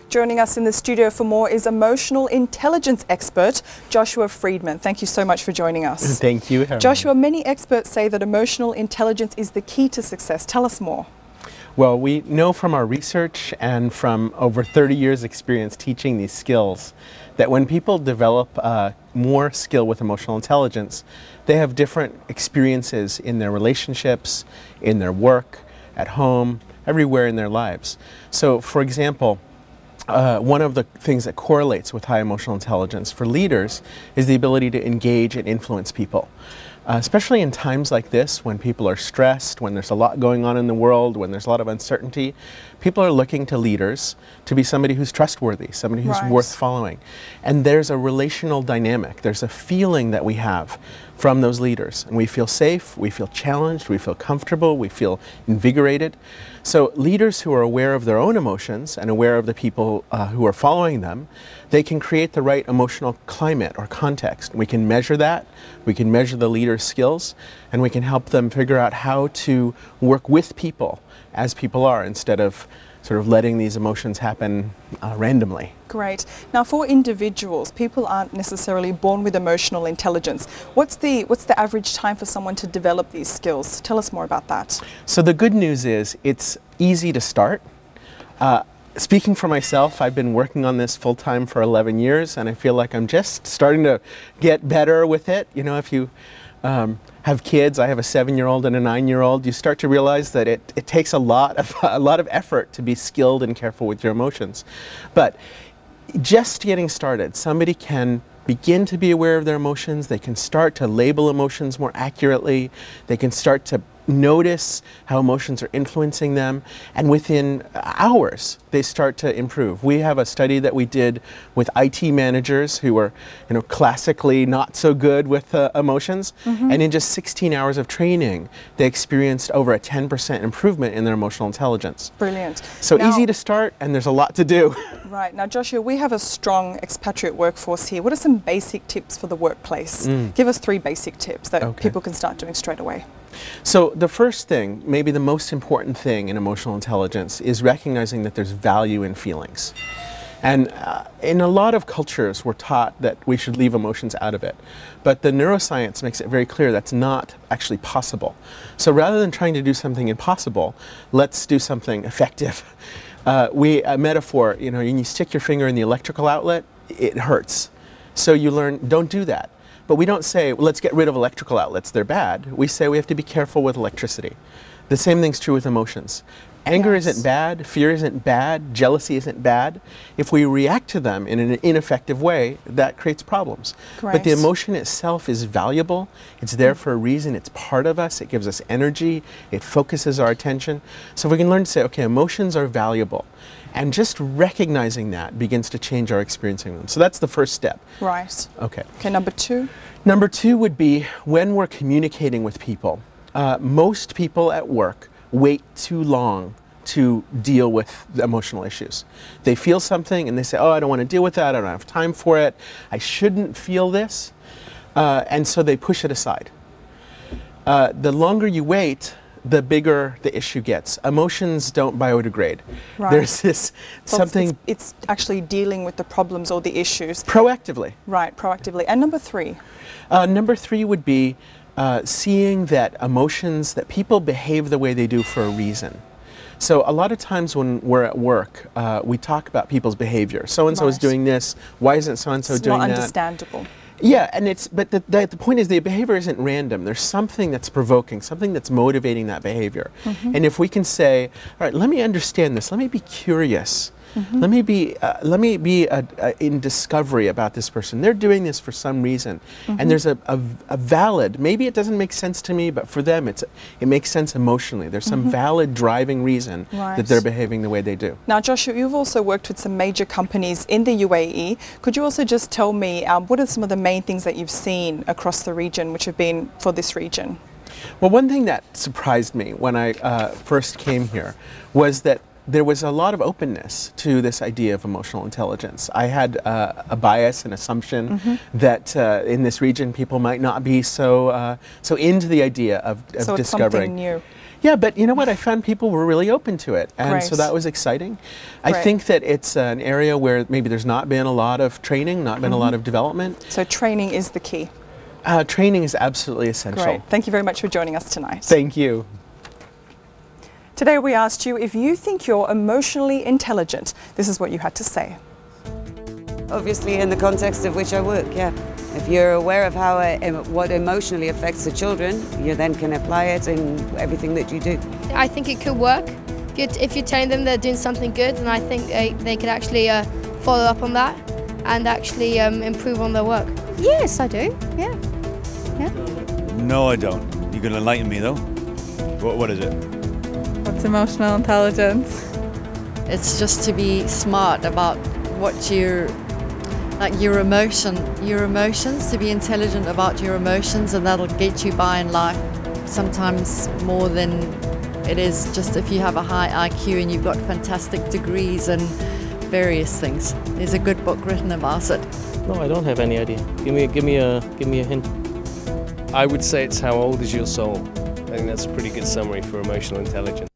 Joining us in the studio for more is emotional intelligence expert Joshua Freedman. Thank you so much for joining us. Thank you, Harry. Joshua, many experts say that emotional intelligence is the key to success. Tell us more. Well, we know from our research and from over 30 years experience teaching these skills that when people develop more skill with emotional intelligence, they have different experiences in their relationships, in their work, at home, everywhere in their lives. So, for example, one of the things that correlates with high emotional intelligence for leaders is the ability to engage and influence people. Especially in times like this, when people are stressed, when there's a lot going on in the world, when there's a lot of uncertainty, people are looking to leaders to be somebody who's trustworthy, somebody who's worth following. And there's a relational dynamic, there's a feeling that we have from those leaders. And we feel safe, we feel challenged, we feel comfortable, we feel invigorated. So leaders who are aware of their own emotions and aware of the people who are following them, they can create the right emotional climate or context. We can measure that, we can measure the leader's skills, and we can help them figure out how to work with people as people are, instead of sort of letting these emotions happen randomly. Great. Now, for individuals, people aren't necessarily born with emotional intelligence. What's the average time for someone to develop these skills? Tell us more about that. So the good news is it's easy to start. Speaking for myself, I've been working on this full-time for 11 years, and I feel like I'm just starting to get better with it. You know, if you have kids, I have a 7-year-old and a 9-year-old, you start to realize that it takes a lot of effort to be skilled and careful with your emotions. But just getting started, somebody can begin to be aware of their emotions, they can start to label emotions more accurately, they can start to notice how emotions are influencing them, and within hours they start to improve. We have a study that we did with IT managers who were, classically not so good with emotions, and in just 16 hours of training they experienced over a 10% improvement in their emotional intelligence. Brilliant. So now, easy to start, and there's a lot to do. Right. Now, Joshua, we have a strong expatriate workforce here. What are some basic tips for the workplace? Give us 3 basic tips that people can start doing straight away. So the first thing, maybe the most important thing in emotional intelligence, is recognizing that there's value in feelings. And in a lot of cultures we're taught that we should leave emotions out of it. But the neuroscience makes it very clear that's not actually possible. So rather than trying to do something impossible, let's do something effective. A metaphor, when you stick your finger in the electrical outlet, it hurts. So you learn, don't do that. But we don't say, well, let's get rid of electrical outlets, they're bad. We say we have to be careful with electricity. The same thing's true with emotions. Anger isn't bad, fear isn't bad, jealousy isn't bad. If we react to them in an ineffective way, that creates problems. But the emotion itself is valuable, it's there for a reason, it's part of us, it gives us energy, it focuses our attention. So if we can learn to say, okay, emotions are valuable, and just recognizing that begins to change our experiencing them. So that's the first step. Right. Okay. Okay, number 2? Number 2 would be when we're communicating with people. Most people at work wait too long to deal with the emotional issues. They feel something and they say, oh, I don't want to deal with that, I don't have time for it, I shouldn't feel this, and so they push it aside. The longer you wait, the bigger the issue gets. Emotions don't biodegrade. Right. There's this something... It's actually dealing with the problems or the issues. Proactively. Right, proactively. And number 3? Number 3 would be seeing that emotions, that people behave the way they do for a reason. So a lot of times when we're at work, we talk about people's behavior. So-and-so is doing this, why isn't so-and-so doing that? It's not understandable. Yeah, and but the point is the behavior isn't random. There's something that's provoking, something that's motivating that behavior. And if we can say, all right, let me understand this, let me be curious, let me be in discovery about this person. They're doing this for some reason, and there's a valid, maybe it doesn't make sense to me, but for them it makes sense emotionally. There's some valid driving reason that they're behaving the way they do. Now, Joshua, you've also worked with some major companies in the UAE. Could you also just tell me what are some of the main things that you've seen across the region which have been for this region? Well, one thing that surprised me when I first came here was that there was a lot of openness to this idea of emotional intelligence. I had a bias, an assumption that in this region people might not be so into the idea of so discovering. It's something new. Yeah, but you know what? I found people were really open to it, and so Great. that was exciting. I Great. think that it's an area where maybe there's not been a lot of training, not been a lot of development. So training is the key. Training is absolutely essential. Great. Thank you very much for joining us tonight. Thank you. Today we asked you if you think you're emotionally intelligent. This is what you had to say. Obviously in the context of which I work, yeah. If you're aware of how what emotionally affects the children, you then can apply it in everything that you do. I think it could work. If you're telling them they're doing something good, then I think they could actually follow up on that and actually improve on their work. Yes, I do. Yeah. No, I don't. You can enlighten me though. What is it? What's emotional intelligence? It's just to be smart about what your emotions, to be intelligent about your emotions, and that'll get you by in life sometimes more than it is just if you have a high IQ and you've got fantastic degrees and various things. There's a good book written about it. No, I don't have any idea. Give me a hint. I would say it's how old is your soul. I think that's a pretty good summary for emotional intelligence.